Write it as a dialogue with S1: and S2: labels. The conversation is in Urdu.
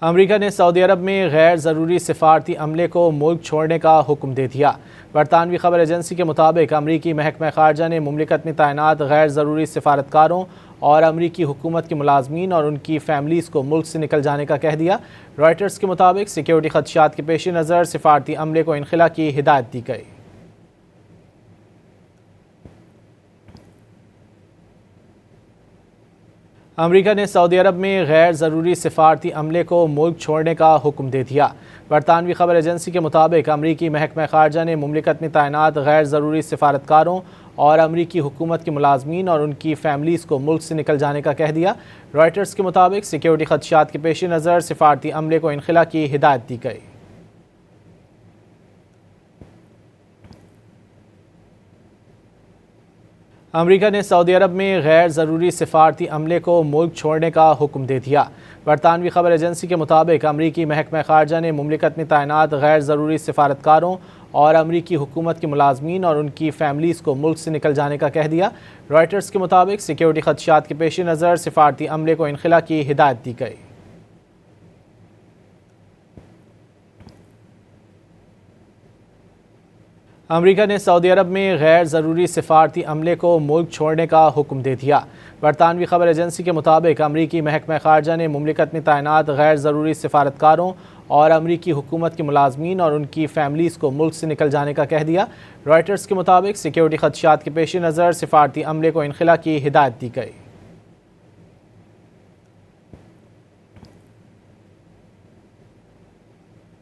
S1: امریکہ نے سعودی عرب میں غیر ضروری سفارتی عملے کو ملک چھوڑنے کا حکم دے دیا۔ برطانوی خبر ایجنسی کے مطابق امریکی محکمہ خارجہ نے مملکت میں تعینات غیر ضروری سفارتکاروں اور امریکی حکومت کے ملازمین اور ان کی فیملیز کو ملک سے نکل جانے کا کہہ دیا۔ رائٹرز کے مطابق سیکیورٹی خدشات کے پیش نظر سفارتی عملے کو انخلا کی ہدایت دی گئی۔ امریکہ نے سعودی عرب میں غیر ضروری سفارتی عملے کو ملک چھوڑنے کا حکم دے دیا۔ برطانوی خبر ایجنسی کے مطابق امریکی محکمہ خارجہ نے مملکت میں تعینات غیر ضروری سفارتکاروں اور امریکی حکومت کے ملازمین اور ان کی فیملیز کو ملک سے نکل جانے کا کہہ دیا۔ رائٹرز کے مطابق سیکیورٹی خدشات کے پیش نظر سفارتی عملے کو انخلا کی ہدایت دی گئی۔ امریکہ نے سعودی عرب میں غیر ضروری سفارتی عملے کو ملک چھوڑنے کا حکم دے دیا۔ برطانوی خبر ایجنسی کے مطابق امریکی محکمہ خارجہ نے مملکت میں تعینات غیر ضروری سفارتکاروں اور امریکی حکومت کے ملازمین اور ان کی فیملیز کو ملک سے نکل جانے کا کہہ دیا۔ رائٹرز کے مطابق سیکیورٹی خدشات کے پیش نظر سفارتی عملے کو انخلا کی ہدایت دی گئی۔ امریکہ نے سعودی عرب میں غیر ضروری سفارتی عملے کو ملک چھوڑنے کا حکم دے دیا۔ برطانوی خبر ایجنسی کے مطابق امریکی محکمہ خارجہ نے مملکت میں تعینات غیر ضروری سفارتکاروں اور امریکی حکومت کے ملازمین اور ان کی فیملیز کو ملک سے نکل جانے کا کہہ دیا۔ رائٹرز کے مطابق سیکیورٹی خدشات کے پیش نظر سفارتی عملے کو انخلا کی ہدایت دی گئی۔